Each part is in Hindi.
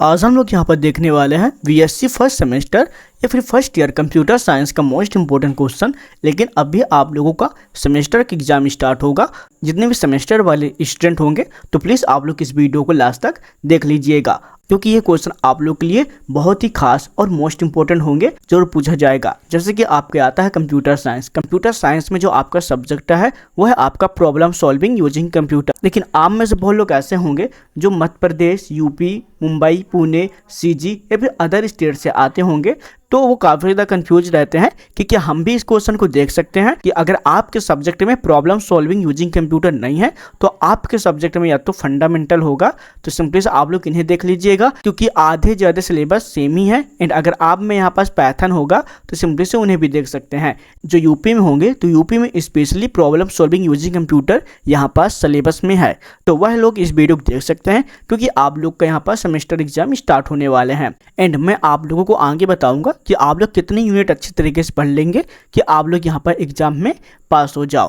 आज हम लोग यहाँ पर देखने वाले हैं बीएससी फर्स्ट सेमेस्टर या फिर फर्स्ट ईयर कंप्यूटर साइंस का मोस्ट इंपॉर्टेंट क्वेश्चन। लेकिन अभी आप लोगों का सेमेस्टर का एग्जाम स्टार्ट होगा। जितने भी सेमेस्टर वाले स्टूडेंट होंगे तो प्लीज़ आप लोग इस वीडियो को लास्ट तक देख लीजिएगा, क्योंकि ये क्वेश्चन आप लोग के लिए बहुत ही खास और मोस्ट इंपॉर्टेंट होंगे, जरूर पूछा जाएगा। जैसे कि आपके आता है कंप्यूटर साइंस। कंप्यूटर साइंस में जो आपका सब्जेक्ट है वो है आपका प्रॉब्लम सॉल्विंग यूजिंग कंप्यूटर। लेकिन आप में से बहुत लोग ऐसे होंगे जो मध्य प्रदेश, यूपी, मुंबई, पुणे, सीजी या फिर अदर स्टेट से आते होंगे, तो वो काफ़ी ज़्यादा कंफ्यूज रहते हैं कि क्या हम भी इस क्वेश्चन को देख सकते हैं। कि अगर आपके सब्जेक्ट में प्रॉब्लम सॉल्विंग यूजिंग कंप्यूटर नहीं है तो आपके सब्जेक्ट में या तो फंडामेंटल होगा, तो सिंपली से आप लोग इन्हें देख लीजिएगा, क्योंकि आधे ज़्यादा सिलेबस सेम ही है। एंड अगर आप में यहाँ पास पैथन होगा तो सिंपली से उन्हें भी देख सकते हैं। जो यूपी में होंगे तो यूपी में specially problem solving using computer यहाँ पास सिलेबस में है, तो वह लोग इस वीडियो को देख सकते हैं, क्योंकि आप लोग का यहाँ पास सेमेस्टर एग्जाम स्टार्ट होने वाले हैं। एंड मैं आप लोगों को आगे बताऊंगा कि आप लोग कितने यूनिट अच्छी तरीके से पढ़ लेंगे कि आप लोग यहाँ पर एग्जाम में पास हो जाओ,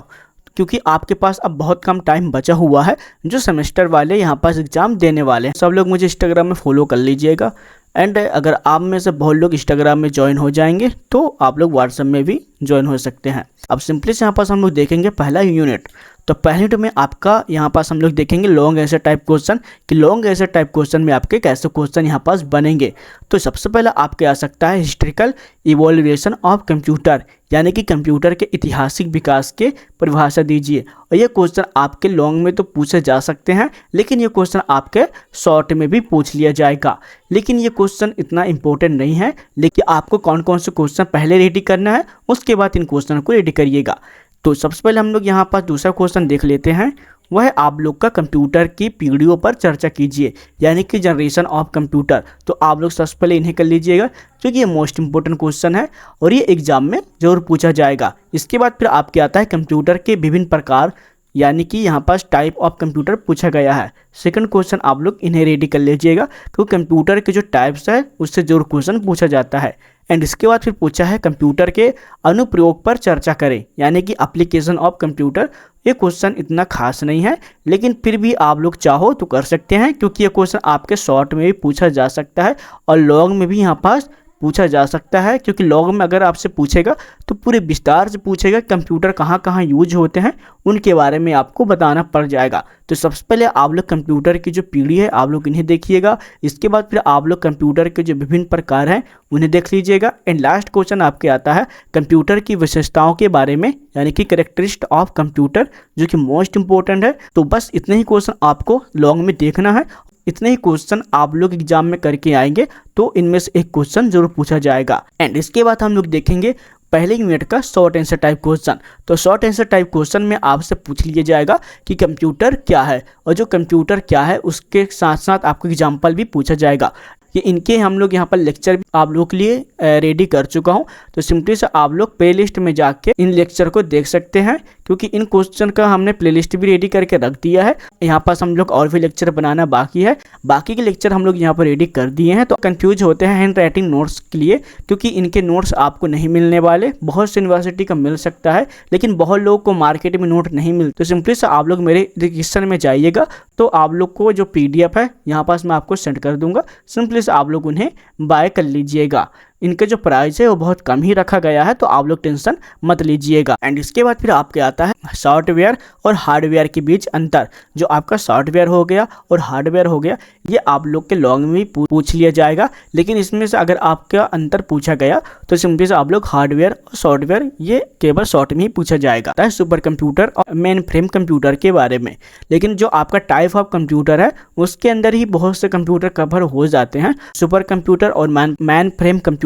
क्योंकि आपके पास अब बहुत कम टाइम बचा हुआ है जो सेमेस्टर वाले यहाँ पास एग्जाम देने वाले हैं। सब लोग मुझे इंस्टाग्राम में फॉलो कर लीजिएगा। एंड अगर आप में से बहुत लोग इंस्टाग्राम में ज्वाइन हो जाएंगे तो आप लोग व्हाट्सएप में भी ज्वाइन हो सकते हैं। अब सिंपली से यहाँ पास हम लोग देखेंगे पहला यूनिट। तो पहले यूनिट में आपका यहाँ पास हम लोग देखेंगे लॉन्ग आंसर टाइप क्वेश्चन, कि लॉन्ग आंसर टाइप क्वेश्चन में आपके कैसे क्वेश्चन यहाँ पास बनेंगे। तो सबसे पहले आपके आ सकता है हिस्ट्रिकल इवोल्यूशन ऑफ कंप्यूटर, यानी कि कंप्यूटर के ऐतिहासिक विकास के परिभाषा दीजिए। और ये क्वेश्चन आपके लॉन्ग में तो पूछे जा सकते हैं, लेकिन ये क्वेश्चन आपके शॉर्ट में भी पूछ लिया जाएगा। लेकिन ये क्वेश्चन इतना इंपॉर्टेंट नहीं है, लेकिन आपको कौन कौन से क्वेश्चन पहले रेडी करना है उसके बाद इन क्वेश्चन को रेडी करिएगा। तो सबसे पहले हम लोग यहाँ पर दूसरा क्वेश्चन देख लेते हैं। वह है आप लोग का कंप्यूटर की पीढ़ियों पर चर्चा कीजिए, यानी कि जनरेशन ऑफ कंप्यूटर। तो आप लोग सबसे पहले इन्हें कर लीजिएगा, क्योंकि ये मोस्ट इंपॉर्टेंट क्वेश्चन है और ये एग्जाम में जरूर पूछा जाएगा। इसके बाद फिर आपके आता है कंप्यूटर के विभिन्न प्रकार, यानी कि यहाँ पास टाइप ऑफ कंप्यूटर पूछा गया है। सेकंड क्वेश्चन आप लोग इन्हें रेडी कर लीजिएगा, क्योंकि कंप्यूटर के जो टाइप्स है उससे जरूर क्वेश्चन पूछा जाता है। एंड इसके बाद फिर पूछा है कंप्यूटर के अनुप्रयोग पर चर्चा करें, यानी कि एप्लीकेशन ऑफ कंप्यूटर। ये क्वेश्चन इतना खास नहीं है, लेकिन फिर भी आप लोग चाहो तो कर सकते हैं, क्योंकि ये क्वेश्चन आपके शॉर्ट में भी पूछा जा सकता है और लॉन्ग में भी यहाँ पास पूछा जा सकता है। क्योंकि लॉन्ग में अगर आपसे पूछेगा तो पूरे विस्तार से पूछेगा, कंप्यूटर कहाँ कहाँ यूज होते हैं उनके बारे में आपको बताना पड़ जाएगा। तो सबसे पहले आप लोग कंप्यूटर की जो पीढ़ी है आप लोग इन्हें देखिएगा। इसके बाद फिर आप लोग कंप्यूटर के जो विभिन्न प्रकार हैं उन्हें देख लीजिएगा। एंड लास्ट क्वेश्चन आपके आता है कंप्यूटर की विशेषताओं के बारे में, यानी कि कैरेक्टरिस्टिक ऑफ कंप्यूटर, जो कि मोस्ट इंपॉर्टेंट है। तो बस इतने ही क्वेश्चन आपको लॉन्ग में देखना है। इतने ही क्वेश्चन आप लोग एग्जाम में करके आएंगे तो इनमें से एक क्वेश्चन जरूर पूछा जाएगा। एंड इसके बाद हम लोग देखेंगे पहले यूनिट का शॉर्ट आंसर टाइप क्वेश्चन। तो शॉर्ट आंसर टाइप क्वेश्चन में आपसे पूछ लिया जाएगा कि कंप्यूटर क्या है, और जो कंप्यूटर क्या है उसके साथ साथ आपको एग्जाम्पल भी पूछा जाएगा। कि इनके हम लोग यहाँ पर लेक्चर भी आप लोग के लिए रेडी कर चुका हूँ, तो सिंपली से आप लोग प्लेलिस्ट में जाके इन लेक्चर को देख सकते हैं, क्योंकि इन क्वेश्चन का हमने प्लेलिस्ट भी रेडी करके रख दिया है। यहाँ पास हम लोग और भी लेक्चर बनाना बाकी है, बाकी के लेक्चर हम लोग यहाँ पर रेडी कर दिए हैं। तो कंफ्यूज होते हैं हैंड राइटिंग नोट्स के लिए, क्योंकि इनके नोट्स आपको नहीं मिलने वाले। बहुत से यूनिवर्सिटी का मिल सकता है, लेकिन बहुत लोगों को मार्केट में नोट नहीं मिलते। तो सिंपली से आप लोग मेरे डिस्क्रिप्शन में जाइएगा, तो आप लोग को जो PDF है यहाँ पास मैं आपको सेंड कर दूंगा। सिंपली से आप लोग उन्हें बाय कर लीजिएगा। इनके जो प्राइस है वो बहुत कम ही रखा गया है, तो आप लोग टेंशन मत लीजिएगा। एंड इसके बाद फिर आपके आता है सॉफ्टवेयर और हार्डवेयर के बीच अंतर। जो आपका सॉफ्टवेयर हो गया और हार्डवेयर हो गया, ये आप लोग के लॉन्ग में भी पूछ लिया जाएगा। लेकिन इसमें से अगर आपका अंतर पूछा गया तो सिंपली से आप लोग हार्डवेयर और सॉफ्टवेयर ये केवल शॉर्ट में ही पूछा जाएगा। सुपर कंप्यूटर और मेन फ्रेम कंप्यूटर के बारे में, लेकिन जो आपका टाइप ऑफ कंप्यूटर है उसके अंदर ही बहुत से कंप्यूटर कवर हो जाते हैं। सुपर कंप्यूटर और मैन फ्रेम कंप्यूटर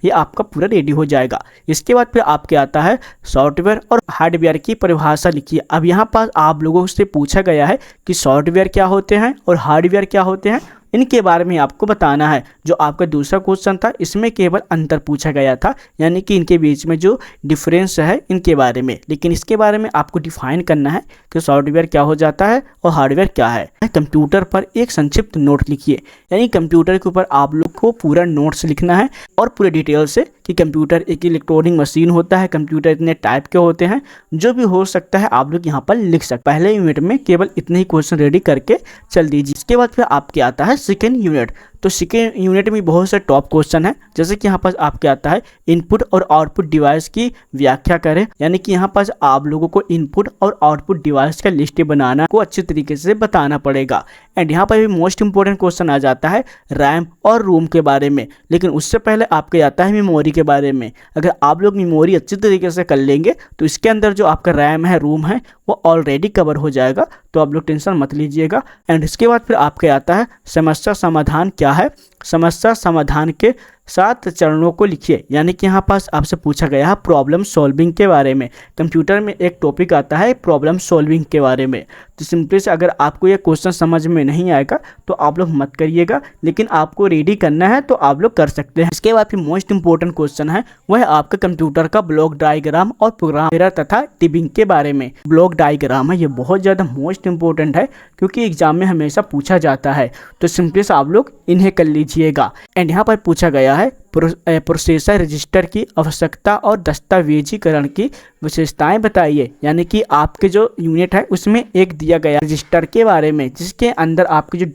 ये आपका पूरा रेडी हो जाएगा। इसके बाद फिर आपके आता है सॉफ्टवेयर और हार्डवेयर की परिभाषा लिखिए। अब यहाँ पास आप लोगों से पूछा गया है कि सॉफ्टवेयर क्या होते हैं और हार्डवेयर क्या होते हैं, इनके बारे में आपको बताना है। जो आपका दूसरा क्वेश्चन था इसमें केवल अंतर पूछा गया था, यानी कि इनके बीच में जो डिफरेंस है इनके बारे में। लेकिन इसके बारे में आपको डिफाइन करना है कि सॉफ्टवेयर क्या हो जाता है और हार्डवेयर क्या है। कंप्यूटर पर एक संक्षिप्त नोट लिखिए, यानी कंप्यूटर के ऊपर आप लोग को पूरा नोट्स लिखना है और पूरे डिटेल से कि कंप्यूटर एक इलेक्ट्रॉनिक मशीन होता है, कंप्यूटर इतने टाइप के होते हैं, जो भी हो सकता है आप लोग यहाँ पर लिख सकते। पहले यूनिट में केवल इतने ही क्वेश्चन रेडी करके चल दीजिए। इसके बाद फिर आपके आता है सेकेंड यूनिट। तो सेकेंड यूनिट में बहुत से टॉप क्वेश्चन है, जैसे कि यहाँ पास आपके आता है इनपुट और आउटपुट डिवाइस की व्याख्या करें, यानी कि यहाँ पास आप लोगों को इनपुट और आउटपुट डिवाइस का लिस्ट बनाना को अच्छे तरीके से बताना पड़ेगा। एंड यहाँ पर भी मोस्ट इंपोर्टेंट क्वेश्चन आ जाता है रैम और रोम के बारे में, लेकिन उससे पहले आपके आता है मेमोरी के बारे में। अगर आप लोग मेमोरी अच्छी तरीके से कर लेंगे तो इसके अंदर जो आपका रैम है, रोम है, वो ऑलरेडी कवर हो जाएगा, तो आप लोग टेंशन मत लीजिएगा। एंड इसके बाद फिर आपके आता है समस्या समाधान क्या है। समस्या समाधान के 7 चरणों को लिखिए, यानी कि यहाँ पास आपसे पूछा गया है प्रॉब्लम सॉल्विंग के बारे में। कंप्यूटर में एक टॉपिक आता है प्रॉब्लम सॉल्विंग के बारे में। तो सिंपली से अगर आपको ये क्वेश्चन समझ में नहीं आएगा तो आप लोग मत करिएगा, लेकिन आपको रेडी करना है तो आप लोग कर सकते हैं। इसके बाद फिर मोस्ट इंपोर्टेंट क्वेश्चन है वह है आपका कंप्यूटर का ब्लॉक डायग्राम और प्रोग्राम एरर तथा डिबिंग के बारे में। ब्लॉक डायग्राम है, ये बहुत ज़्यादा मोस्ट इंपोर्टेंट है क्योंकि एग्जाम में हमेशा पूछा जाता है, तो सिंपली से आप लोग इन्हें कर लीजिएगा। एंड यहाँ पर पूछा गया है प्रोसेसर रजिस्टर की आवश्यकता और दस्तावेजीकरण की विशेषताएं बताइए, यानी कि आपके जो यूनिट है उसमें एक दिया गया रजिस्टर के बारे में, जिसके अंदर आपके जो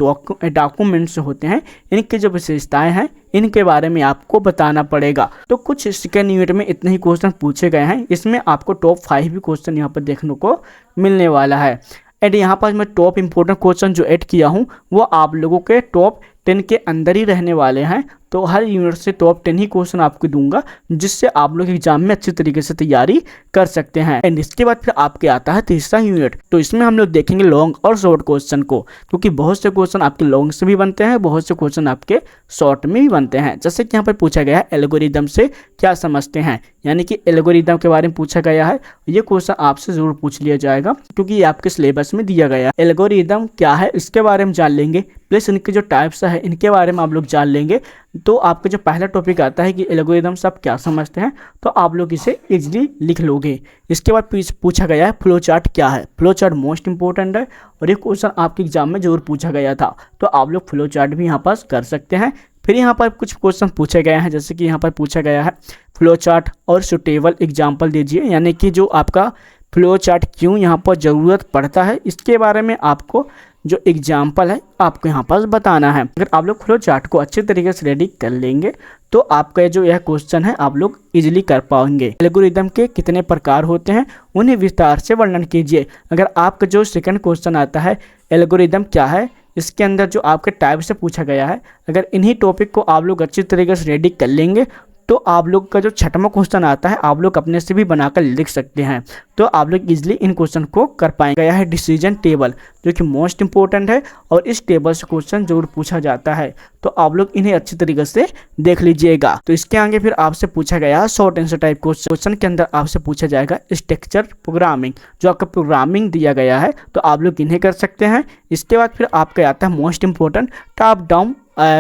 डॉक्यूमेंट्स होते हैं इनकी जो विशेषताएं हैं इनके बारे में आपको बताना पड़ेगा। तो कुछ सेकेंड यूनिट में इतने ही क्वेश्चन पूछे गए हैं, इसमें आपको टॉप 5 भी क्वेश्चन यहाँ पर देखने को मिलने वाला है। एंड यहाँ पर मैं टॉप इंपोर्टेंट क्वेश्चन जो ऐड किया हूँ वो आप लोगों के टॉप 10 के अंदर ही रहने वाले हैं, तो हर यूनिट से टॉप 10 ही क्वेश्चन आपको दूंगा, जिससे आप लोग एग्जाम में अच्छी तरीके से तैयारी कर सकते हैं। एंड इसके बाद फिर आपके आता है तीसरा यूनिट, तो इसमें हम लोग देखेंगे लॉन्ग और शॉर्ट क्वेश्चन को, क्योंकि बहुत से क्वेश्चन आपके लॉन्ग से भी बनते हैं, बहुत से क्वेश्चन आपके शॉर्ट में भी बनते हैं। जैसे कि यहाँ पर पूछा गया है एल्गोरिदम से क्या समझते हैं, यानी कि एल्गोरिदम के बारे में पूछा गया है। ये क्वेश्चन आपसे जरूर पूछ लिया जाएगा क्योंकि ये आपके सिलेबस में दिया गया है। एल्गोरिदम क्या है इसके बारे में जान लेंगे, प्लस इनके जो टाइप्स है इनके बारे में आप लोग जान लेंगे। तो आपका जो पहला टॉपिक आता है कि एल्गोरिदम सब क्या समझते हैं, तो आप लोग इसे इजीली लिख लोगे। इसके बाद पूछा गया है फ्लो चार्ट क्या है। फ्लो चार्ट मोस्ट इंपोर्टेंट है और ये क्वेश्चन आपके एग्जाम में जरूर पूछा गया था, तो आप लोग फ्लो चार्ट भी यहाँ पास कर सकते हैं। फिर यहाँ पर कुछ क्वेश्चन पूछे गए हैं, जैसे कि यहाँ पर पूछा गया है फ्लो चार्ट और सुटेबल एग्जाम्पल दीजिए, यानी कि जो आपका फ्लो चार्ट क्यों यहाँ पर ज़रूरत पड़ता है इसके बारे में आपको जो एग्जाम्पल है आपको यहाँ पर बताना है। अगर आप लोग फ्लो चार्ट को अच्छे तरीके से रेडी कर लेंगे तो आपका जो यह क्वेश्चन है आप लोग इजीली कर पाएंगे। एल्गोरिदम के कितने प्रकार होते हैं उन्हें विस्तार से वर्णन कीजिए। अगर आपका जो सेकंड क्वेश्चन आता है एल्गोरिदम क्या है, इसके अंदर जो आपके टाइप से पूछा गया है, अगर इन्हीं टॉपिक को आप लोग अच्छी तरीके से रेडी कर लेंगे तो आप लोग का जो छठवां क्वेश्चन आता है आप लोग अपने से भी बनाकर लिख सकते हैं, तो आप लोग इजीली इन क्वेश्चन को कर पाएंगे। यह है डिसीजन टेबल, जो कि मोस्ट इंपोर्टेंट है और इस टेबल से क्वेश्चन जरूर पूछा जाता है, तो आप लोग इन्हें अच्छी तरीके से देख लीजिएगा। तो इसके आगे फिर आपसे पूछा गया शॉर्ट आंसर टाइप क्वेश्चन के अंदर आपसे पूछा जाएगा स्ट्रक्चर प्रोग्रामिंग, जो आपका प्रोग्रामिंग दिया गया है, तो आप लोग इन्हें कर सकते हैं। इसके बाद फिर आपका आता है most important top down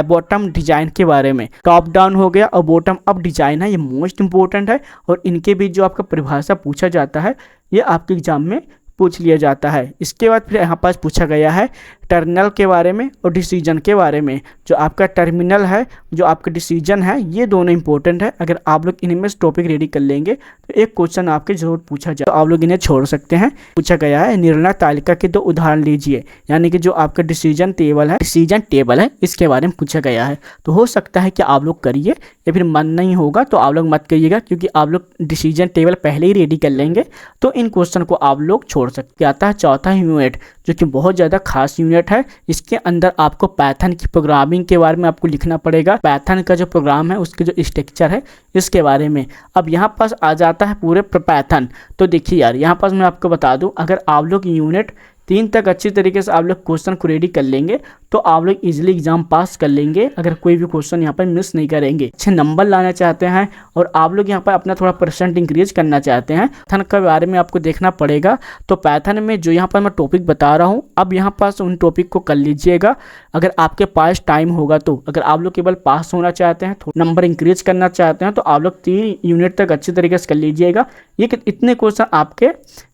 bottom design के बारे में। टॉप डाउन हो गया और बॉटम अप डिजाइन है, ये मोस्ट इंपोर्टेंट है और इनके बीच जो आपका परिभाषा पूछा जाता है ये आपके एग्जाम में पूछ लिया जाता है। इसके बाद फिर यहाँ पास पूछा गया है टर्मिनल के बारे में और डिसीजन के बारे में। जो आपका टर्मिनल है, जो आपका डिसीजन है, ये दोनों इंपॉर्टेंट है। अगर आप लोग इनमें से टॉपिक रेडी कर लेंगे तो एक क्वेश्चन आपके जरूर पूछा जाए, तो आप लोग इन्हें छोड़ सकते हैं। पूछा गया है निर्णय तालिका के 2 उदाहरण लीजिए, यानी कि जो आपका डिसीजन टेबल है इसके बारे में पूछा गया है। तो हो सकता है कि आप लोग करिए या फिर मन नहीं होगा तो आप लोग मत करिएगा, क्योंकि आप लोग डिसीजन टेबल पहले ही रेडी कर लेंगे तो इन क्वेश्चन को आप लोग छोड़ सकते। आता है चौथा यूनिट, जो कि बहुत ज़्यादा खास यूनिट है। इसके अंदर आपको पाइथन की प्रोग्रामिंग के बारे में आपको लिखना पड़ेगा। पाइथन का जो प्रोग्राम है उसके जो स्ट्रक्चर है इसके बारे में। अब यहाँ पास आ जाता है पूरे पाइथन। तो देखिए यार, यहाँ पास मैं आपको बता दूँ, अगर आप लोग यूनिट 3 तक अच्छी तरीके से आप लोग क्वेश्चन को रेडी कर लेंगे तो आप लोग इजीली एग्जाम पास कर लेंगे। अगर कोई भी क्वेश्चन यहाँ पर मिस नहीं करेंगे। अच्छे नंबर लाना चाहते हैं और आप लोग यहाँ पर अपना थोड़ा परसेंट इंक्रीज करना चाहते हैं, पाइथन के बारे में आपको देखना पड़ेगा। तो पाइथन में जो यहाँ पर मैं टॉपिक बता रहा हूँ, अब यहाँ पास उन टॉपिक को कर लीजिएगा अगर आपके पास टाइम होगा तो। अगर आप लोग केवल पास होना चाहते हैं, थोड़ा नंबर इंक्रीज करना चाहते हैं, तो आप लोग 3 यूनिट तक अच्छी तरीके से कर लीजिएगा। ये इतने क्वेश्चन आपके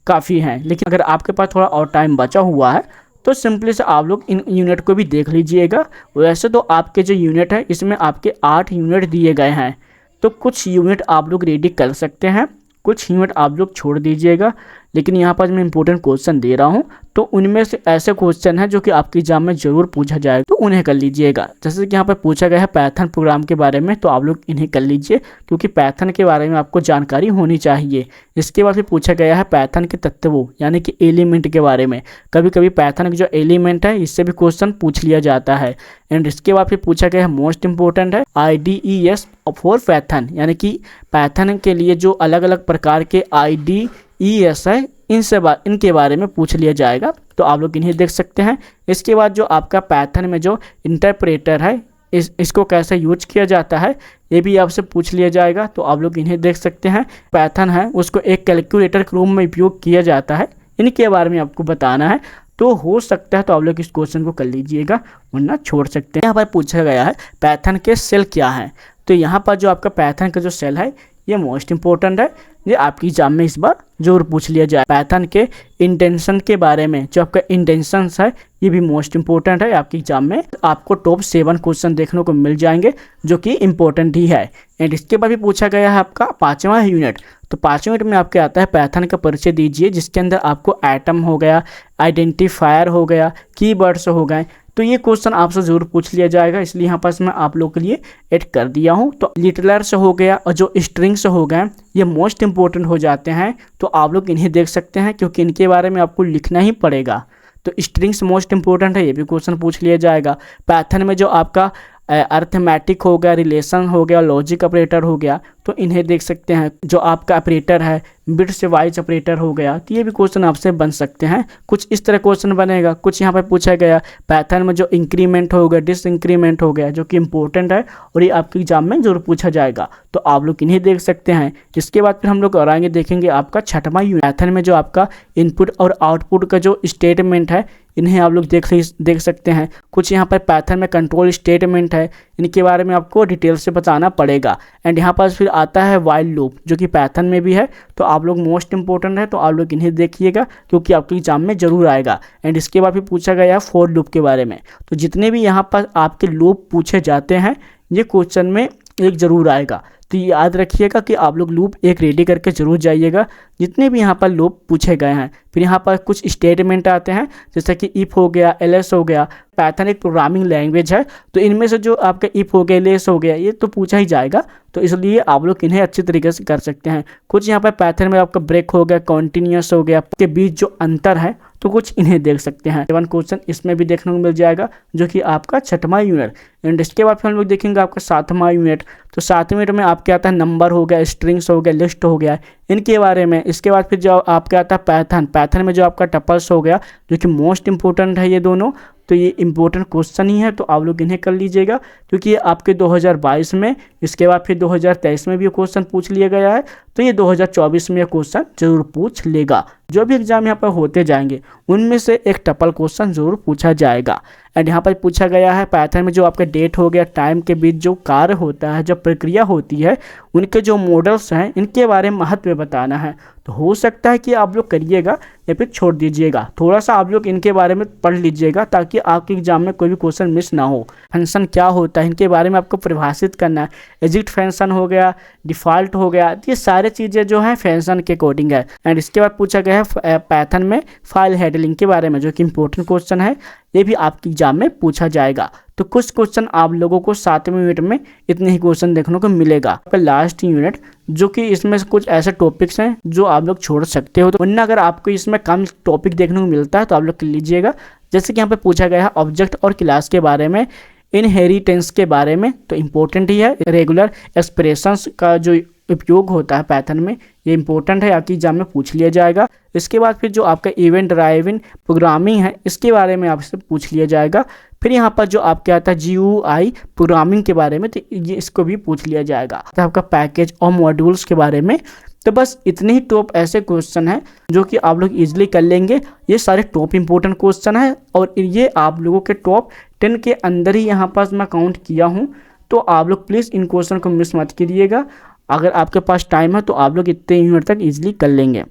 काफ़ी हैं। लेकिन अगर आपके पास थोड़ा और टाइम बचा हुआ है तो सिंपली से आप लोग इन यूनिट को भी देख लीजिएगा। वैसे तो आपके जो यूनिट है इसमें आपके 8 यूनिट दिए गए हैं, तो कुछ यूनिट आप लोग रेडी कर सकते हैं, कुछ यूनिट आप लोग छोड़ दीजिएगा। लेकिन यहाँ पर मैं इंपॉर्टेंट क्वेश्चन दे रहा हूँ, तो उनमें से ऐसे क्वेश्चन हैं जो कि आपके एग्जाम में जरूर पूछा जाए, तो उन्हें कर लीजिएगा। जैसे कि यहाँ पर पूछा गया है पाइथन प्रोग्राम के बारे में, तो आप लोग इन्हें कर लीजिए क्योंकि पाइथन के बारे में आपको जानकारी होनी चाहिए। इसके बाद फिर पूछा गया है पाइथन के तत्वों यानी कि एलिमेंट के बारे में। कभी कभी पाइथन के जो एलिमेंट है इससे भी क्वेश्चन पूछ लिया जाता है। एंड इसके बाद फिर पूछा गया है मोस्ट इंपॉर्टेंट है IDES फॉर पाइथन, यानी कि पाइथन के लिए जो अलग अलग प्रकार के IDES है इनके बारे में पूछ लिया जाएगा, तो आप लोग इन्हें देख सकते हैं। इसके बाद जो आपका पाइथन में जो इंटरप्रेटर है इसको कैसे यूज किया जाता है ये भी आपसे पूछ लिया जाएगा, तो आप लोग इन्हें देख सकते हैं। पाइथन है उसको एक कैलकुलेटर के रूप में उपयोग किया जाता है, इनके बारे में आपको बताना है। तो हो सकता है तो आप लोग इस क्वेश्चन को कर लीजिएगा, वरना छोड़ सकते हैं। यहाँ पर पूछा गया है पाइथन के सेल क्या हैं, तो यहाँ पर जो आपका पाइथन का जो सेल है ये मोस्ट इंपॉर्टेंट है, ये आपकी एग्जाम में इस बार जरूर पूछ लिया जाए। पाइथन के इंटेंशन के बारे में, जो आपका इंटेंशंस है ये भी मोस्ट इंपॉर्टेंट है आपकी एग्जाम में। आपको टॉप 7 क्वेश्चन देखने को मिल जाएंगे जो कि इंपॉर्टेंट ही है। एंड इसके बाद भी पूछा गया है आपका 5वां यूनिट, तो 5वें यूनिट में आपके आता है पाइथन का परिचय दीजिए, जिसके अंदर आपको एटम हो गया, आइडेंटिफायर हो गया, कीवर्ड्स हो गए, तो ये क्वेश्चन आपसे जरूर पूछ लिया जाएगा, इसलिए यहाँ पास मैं आप लोगों के लिए ऐड कर दिया हूँ। तो लिटरल्स हो गया और जो स्ट्रिंग्स हो गए ये मोस्ट इंपॉर्टेंट हो जाते हैं, तो आप लोग इन्हें देख सकते हैं क्योंकि इनके बारे में आपको लिखना ही पड़ेगा। तो स्ट्रिंग्स मोस्ट इंपॉर्टेंट है, ये भी क्वेश्चन पूछ लिया जाएगा। पाइथन में जो आपका अर्थमेटिक हो गया, रिलेशन हो गया, लॉजिक ऑपरेटर हो गया, तो इन्हें देख सकते हैं। जो आपका ऑपरेटर है बिट से वाइज ऑपरेटर हो गया, तो ये भी क्वेश्चन आपसे बन सकते हैं। कुछ इस तरह क्वेश्चन बनेगा। कुछ यहाँ पर पूछा गया पाइथन में जो इंक्रीमेंट हो गया, डिसइंक्रीमेंट हो गया, जो कि इंपॉर्टेंट है और ये आपके एग्जाम में जरूर पूछा जाएगा, तो आप लोग इन्हें देख सकते हैं। इसके बाद फिर हम लोग और आगे देखेंगे आपका 6वां यूनिट। पाइथन में जो आपका इनपुट और आउटपुट का जो स्टेटमेंट है इन्हें आप लोग देख सकते हैं। कुछ यहाँ पर पाइथन में कंट्रोल स्टेटमेंट है, इनके बारे में आपको डिटेल से बताना पड़ेगा। एंड यहाँ पर फिर आता है वाइल लूप, जो कि पाइथन में भी है, तो आप लोग मोस्ट इंपॉर्टेंट है, तो आप लोग इन्हें देखिएगा क्योंकि आपके एग्जाम में जरूर आएगा। एंड इसके बाद फिर पूछा गया है फॉर लूप के बारे में, तो जितने भी यहाँ पर आपके लूप पूछे जाते हैं ये क्वेश्चन में एक जरूर आएगा, तो याद रखिएगा कि आप लोग लूप एक रेडी करके जरूर जाइएगा जितने भी यहाँ पर लूप पूछे गए हैं। फिर यहाँ पर कुछ स्टेटमेंट आते हैं जैसे कि इफ हो गया, एलएस हो गया। पाइथन एक प्रोग्रामिंग लैंग्वेज है, तो इनमें से जो आपका इफ हो गया, एलएस हो गया, ये तो पूछा ही जाएगा, तो इसलिए आप लोग इन्हें अच्छी तरीके से कर सकते हैं। कुछ यहाँ पर पाइथन में आपका ब्रेक हो गया, कॉन्टिन्यूस हो गया, के बीच जो अंतर है तो कुछ इन्हें देख सकते हैं। 7 क्वेश्चन इसमें भी देखने को मिल जाएगा, जो कि आपका 6वां यूनिट। एंड इसके बाद फिर हम लोग देखेंगे आपका 7वां यूनिट, तो 7वें यूनिट में आपके आता है नंबर हो गया, स्ट्रिंग्स हो गया, लिस्ट हो गया, इनके बारे में। इसके बाद फिर जो आपका आता है पाइथन में जो आपका टपल्स हो गया, जो कि मोस्ट इंपॉर्टेंट है ये दोनों, तो ये इंपॉर्टेंट क्वेश्चन ही है, तो आप लोग इन्हें कर लीजिएगा क्योंकि ये आपके 2022 में, इसके बाद फिर 2023 में भी क्वेश्चन पूछ लिया गया है, तो ये 2024 में ये क्वेश्चन जरूर पूछ लेगा। जो भी एग्जाम यहाँ पर होते जाएंगे उनमें से एक टपल क्वेश्चन जरूर पूछा जाएगा। एंड यहाँ पर पूछा गया है पाइथन में जो आपका डेट हो गया, टाइम के बीच जो कार्य होता है, जो प्रक्रिया होती है, उनके जो मॉडल्स हैं इनके बारे में महत्व बताना है। तो हो सकता है कि आप लोग करिएगा या फिर छोड़ दीजिएगा, थोड़ा सा आप लोग इनके बारे में पढ़ लीजिएगा ताकि आपके एग्जाम में कोई भी क्वेश्चन मिस ना हो। फंक्शन क्या होता है इनके बारे में आपको परिभाषित करना है। एग्जिट फंक्शन हो गया, डिफ़ॉल्ट हो गया, ये सारे चीज़ें जो हैं फंक्शन के अकॉर्डिंग है। एंड इसके बाद पूछा गया है पाइथन में फाइल हैंडलिंग के बारे में, जो कि इंपॉर्टेंट क्वेश्चन है, ये भी आपके एग्जाम में पूछा जाएगा। तो कुछ क्वेश्चन आप लोगों को 7वें यूनिट में इतने ही क्वेश्चन देखने को मिलेगा। आपका लास्ट यूनिट, जो कि इसमें से कुछ ऐसे टॉपिक्स हैं जो आप लोग छोड़ सकते हो, तो वरना अगर आपको इसमें कम टॉपिक देखने को मिलता है तो आप लोग कर लीजिएगा। जैसे कि यहाँ पे पूछा गया है ऑब्जेक्ट और क्लास के बारे में, इनहेरिटेंस के बारे में, तो इम्पोर्टेंट ही है। रेगुलर एक्सप्रेशंस का जो उपयोग होता है पाइथन में, ये इंपॉर्टेंट है, आपकी एग्जाम में पूछ लिया जाएगा। इसके बाद फिर जो आपका इवेंट ड्राइवन प्रोग्रामिंग है इसके बारे में आपसे पूछ लिया जाएगा। फिर यहाँ पर जो आपके आता है GUI प्रोग्रामिंग के बारे में, तो ये इसको भी पूछ लिया जाएगा। तो आपका पैकेज और मॉड्यूल्स के बारे में। तो बस इतने ही टॉप ऐसे क्वेश्चन हैं जो कि आप लोग इजीली कर लेंगे। ये सारे टॉप इंपॉर्टेंट क्वेश्चन हैं और ये आप लोगों के टॉप 10 के अंदर ही यहाँ पास मैं काउंट किया हूँ, तो आप लोग प्लीज़ इन क्वेश्चन को मिस मत कीजिएगा। अगर आपके पास टाइम है तो आप लोग इतने यूनिट तक इजीली कर लेंगे।